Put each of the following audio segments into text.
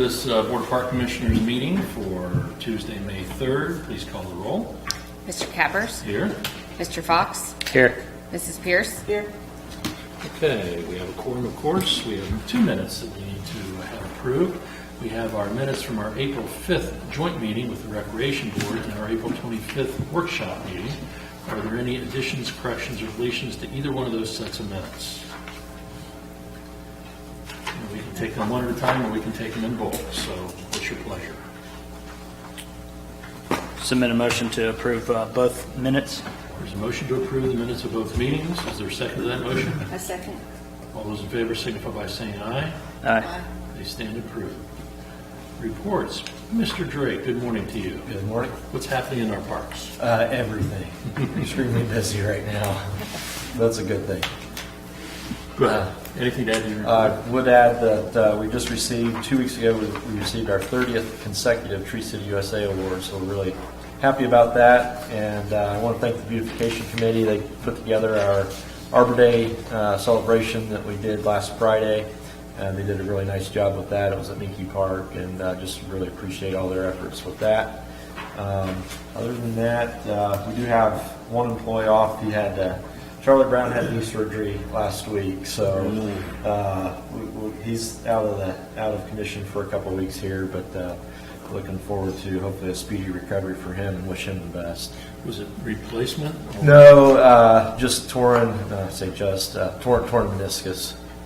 This Board of Park Commissioners meeting for Tuesday, May 3rd. Please call the roll. Mr. Cappers. Here. Mr. Fox. Here. Mrs. Pierce. Here. Okay, we have a quorum, of course. We have 2 minutes that we need to have approved. We have our minutes from our April 5th joint meeting with the Recreation Board and our April 25th workshop meeting. Are there any additions, corrections, or deletions to either one of those sets of minutes? And we can take them one at a time, or we can take them in bulk. So what's your pleasure? Submit a motion to approve both minutes. There's a motion to approve the minutes of both meetings. Is there a second to that motion? A second. All those in favor signify by saying aye. Aye. They stand approved. Reports. Mr. Drake, good morning to you. Good morning. What's happening in our parks? Everything. Extremely busy right now. That's a good thing. Go ahead. Anything to add to your report? I would add that we just received, 2 weeks ago, we received our 30th consecutive Tree City USA Award, so we're really happy about that. And I want to thank the Beautification Committee. They put together our Arbor Day celebration that we did last Friday. And they did a really nice job with that. It was at Minky Park, and just really appreciate all their efforts with that. Other than that, we do have one employee off. He had Charlie Brown had knee surgery last week, so he's out of commission for a couple of weeks here. But looking forward to hopefully a speedy recovery for him, and wish him the best. Was it replacement? Or? No, just torn meniscus.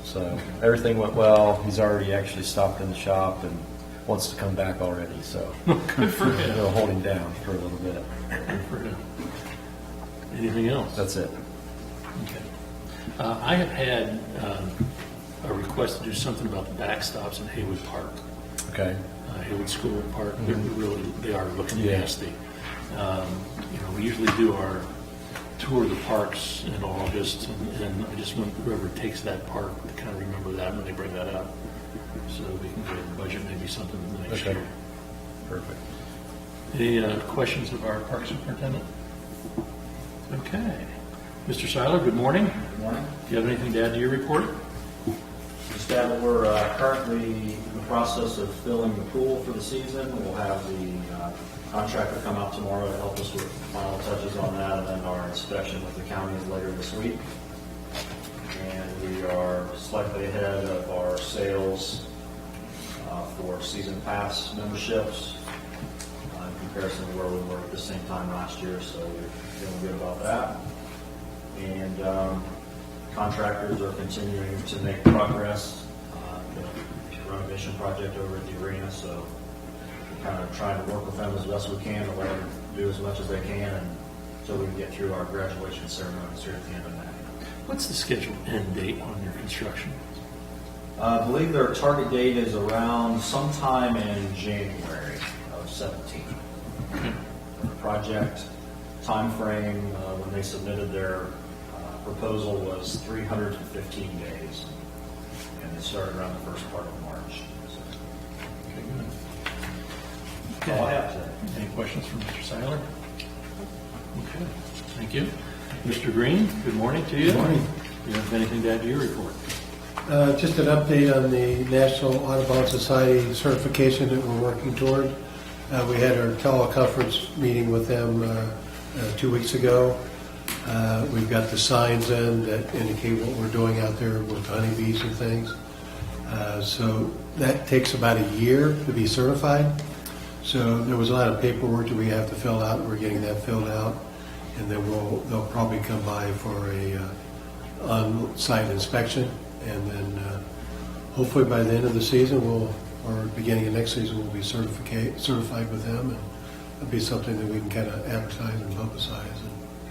So everything went well. He's already actually stopped in the shop and wants to come back already. So Good for him. we'll hold him down for a little bit. Good for him. Anything else? That's it. Okay. I have had a request to do something about the backstops in Haywood Park. Okay. Haywood School Park. They are looking Yeah. nasty. We usually do our tour of the parks in August, and I just want whoever takes that park to kind of remember that when they bring that up, so we can get a budget, maybe something next Okay. year. Perfect. Any questions of our park superintendent? Okay. Mr. Seiler, good morning. Good morning. Do you have anything to add to your report? Just that we're currently in the process of filling the pool for the season. We'll have the contractor come out tomorrow to help us with final touches on that, and then our inspection with the county is later this week. And we are slightly ahead of our sales for season pass memberships in comparison to where we were at the same time last year, so we're feeling good about that. And contractors are continuing to make progress. The renovation project over at the arena, so we're kind of trying to work with them as best we can to let them do as much as they can, and so we can get through our graduation ceremonies here at the end of May. What's the scheduled end date on your construction? I believe their target date is around sometime in January of 17. The project timeframe when they submitted their proposal was 315 days, and it started around the first part of March. So, Okay, good. that's all I have today. Any questions from Mr. Seiler? Okay, thank you. Mr. Green, good morning to you. Good morning. Do you have anything to add to your report? Just an update on the National Audubon Society certification that we're working toward. We had our teleconference meeting with them 2 weeks ago. We've got the signs in that indicate what we're doing out there with honeybees and things. So that takes about a year to be certified. So there was a lot of paperwork that we have to fill out. We're getting that filled out, and then they'll probably come by for a on-site inspection, and then hopefully by the end of the season, or beginning of next season, we'll be certified with them, and it'll be something that we can kind of advertise and publicize.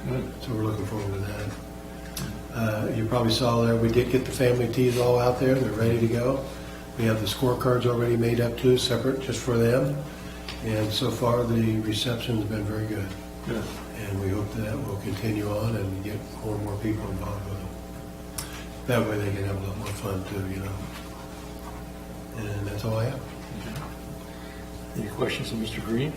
Good. So we're looking forward to that. You probably saw there, we did get the family teas all out there. They're ready to go. We have the scorecards already made up too, separate just for them. And so far, the reception's been very good. Good. And we hope that will continue on and get more and more people involved with them. That way they can have a lot more fun too, And that's all I have. Any questions of Mr. Green?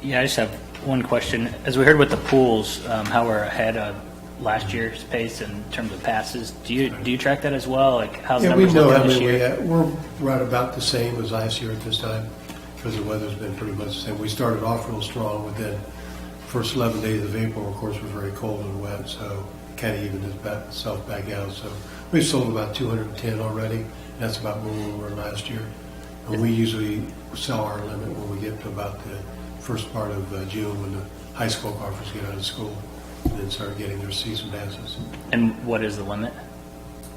Yeah, I just have one question. As we heard with the pools, how we're ahead of last year's pace in terms of passes. Do you track that as well? Like how's Yeah, we numbers know looking how this many we year? have. We're right about the same as last year at this time, because the weather's been pretty much the same. We started off real strong within first 11 days of April, of course, was very cold and wet, so kind of evened itself back out. So we've sold about 210 already. That's about where we were last year. And we usually sell our limit when we get to about the first part of June, when the high school golfers get out of school and then start getting their season passes. And what is the limit?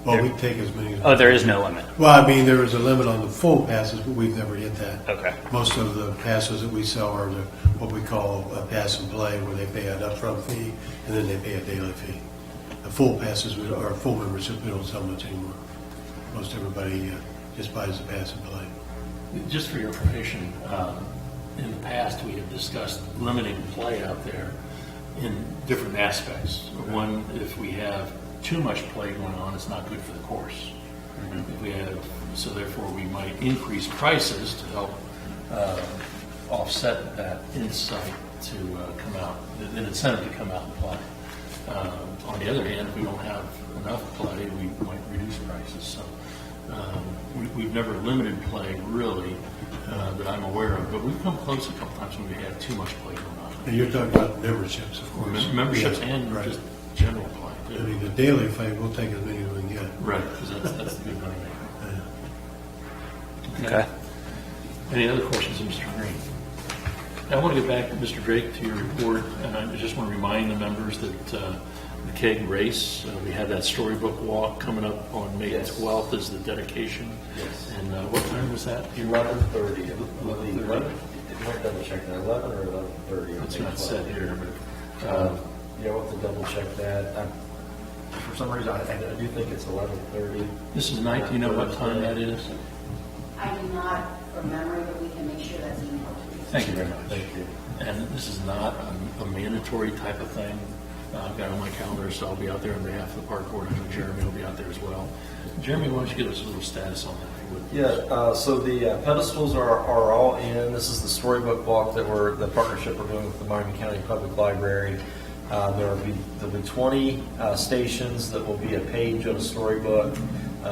Well, we take as many as... Oh, there is no limit. Well, I mean, there is a limit on the full passes, but we've never hit that. Okay. Most of the passes that we sell are what we call a pass and play, where they pay an upfront fee and then they pay a daily fee. The full passes, or full membership, we don't sell much anymore. Most everybody just buys the pass and play. Just for your information, in the past, we have discussed limiting play out there in different aspects. One, if we have too much play going on, it's not good for the course. If we have, so therefore, we might increase prices to help offset that insight to come out, an incentive to come out and play. On the other hand, if we don't have enough play, we might reduce prices. So we've never limited play really that I'm aware of, but we've come close a couple times when we had too much play going on. And you're talking about memberships, of course. Memberships Yes, and right. just general play. I too. mean, the daily fee, we'll take as many as we can get. Right, because that's the good money maker. Okay. Any other questions of Mr. Green? I want to get back, Mr. Drake, to your report, and I just want to remind the members that the keg race, we have that storybook walk coming up on May 12th is the dedication. Yes. And what time was that? 11:30. 11:30. You might double check that, 11 or 11:30. It's not said here, but Yeah, we'll have to double check that. For some reason, I do think it's 11:30. this is night. Do you know what time that is? I do not from memory, but we can make sure that's emailed to you. Thank you very much. Thank you. And this is not a mandatory type of thing. I've got it on my calendar, so I'll be out there on behalf of the park board. I know Jeremy will be out there as well. Jeremy, why don't you give us a little status on that? if you would? Yeah, so the pedestals are all in. This is the storybook walk that the partnership we're doing with the Miami County Public Library. There'll be 20 stations that will be a page of a storybook.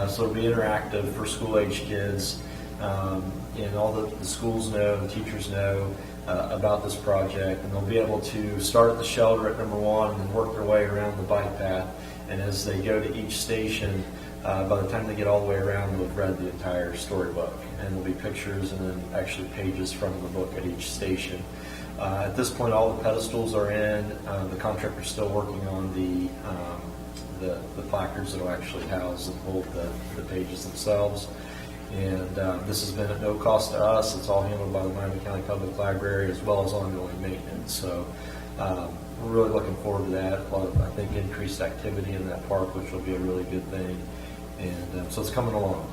So it'll be interactive for school-age kids. And all the schools know, the teachers know about this project. And they'll be able to start at the shelter at number 1 and then work their way around the bike path. And as they go to each station, by the time they get all the way around, they'll have read the entire storybook. And there'll be pictures and then actually pages from the book at each station. At this point, all the pedestals are in. The contractor's still working on the placards that will actually house and hold the pages themselves. And this has been at no cost to us. It's all handled by the Miami County Public Library as well as ongoing maintenance. So we're really looking forward to that. A lot of, I think, increased activity in that park, which will be a really good thing. And so it's coming along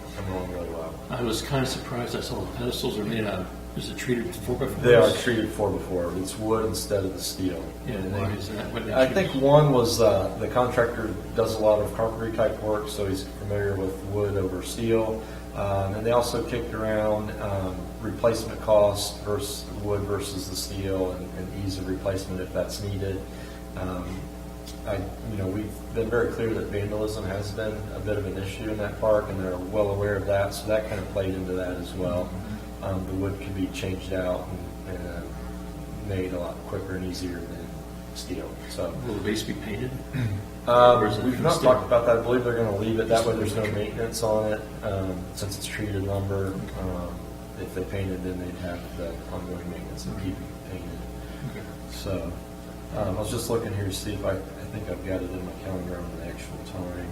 really well. I was kind of surprised. I saw the pedestals are made out of, is it treated 4x4? They are treated 4x4. It's wood instead of the steel. Yeah, why is that? What I they think choose? one was the contractor does a lot of carpentry type work, so he's familiar with wood over steel. And they also kicked around replacement costs versus wood versus the steel and ease of replacement if that's needed. We've been very clear that vandalism has been a bit of an issue in that park, and they're well aware of that, so that kind of played into that as well. The wood can be changed out and made a lot quicker and easier than steel. So Will the base be painted? Or is it we've from not steel? talked about that. I believe they're going to leave it that way. There's no maintenance on it since it's treated lumber. If they painted, then they'd have the ongoing maintenance and keeping it painted. Okay. So I was just looking here to see if I think I've got it in my calendar on the actual time.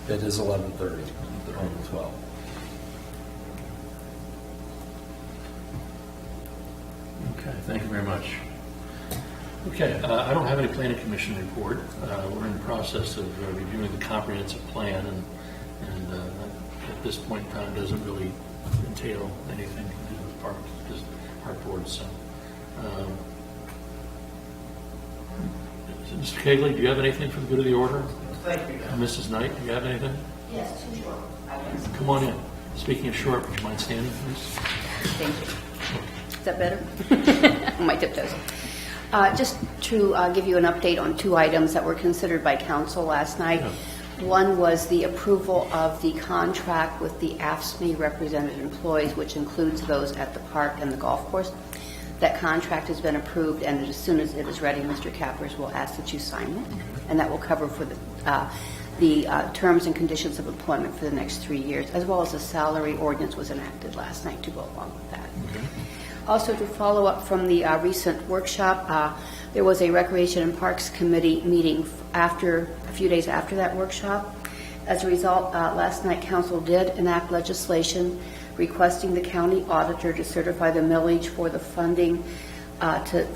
It is 11:30 on the 12th. Okay, thank you very much. Okay, I don't have any planning commission report. We're in the process of reviewing the comprehensive plan, and at this point in time, doesn't really entail anything to do with park board. So, Mr. Kegley, do you have anything for the good of the order? Thank you. Mrs. Knight, do you have anything? Yes, too short. Come on in. Speaking of short, would you mind standing, please? Thank you. Is that better? On my tiptoes. Just to give you an update on two items that were considered by council last night. One was the approval of the contract with the AFSCME represented employees, which includes those at the park and the golf course. That contract has been approved, and as soon as it is ready, Mr. Cappers will ask that you sign it, and that will cover for the terms and conditions of employment for the next 3 years, as well as the salary ordinance was enacted last night to go along with that. Also, to follow up from the recent workshop, there was a Recreation and Parks Committee meeting a few days after that workshop. As a result, last night, council did enact legislation requesting the county auditor to certify the millage for the funding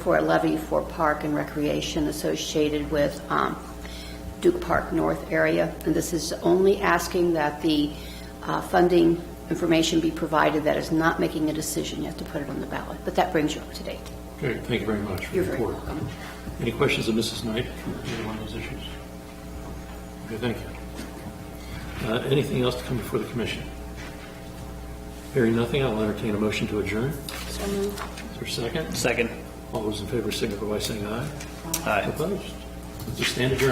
for a levy for park and recreation associated with Duke Park North area. And this is only asking that the funding information be provided. That is not making a decision yet to put it on the ballot. But that brings you up to date. Great, thank you very much for You're your very report. welcome. Any questions of Mrs. Knight for either one of those issues? Okay, thank you. Anything else to come before the commission? Hearing nothing, I'll entertain a motion to adjourn. So moved. Is there a second? Second. All those in favor signify by saying aye. Aye. Opposed? We stand adjourned.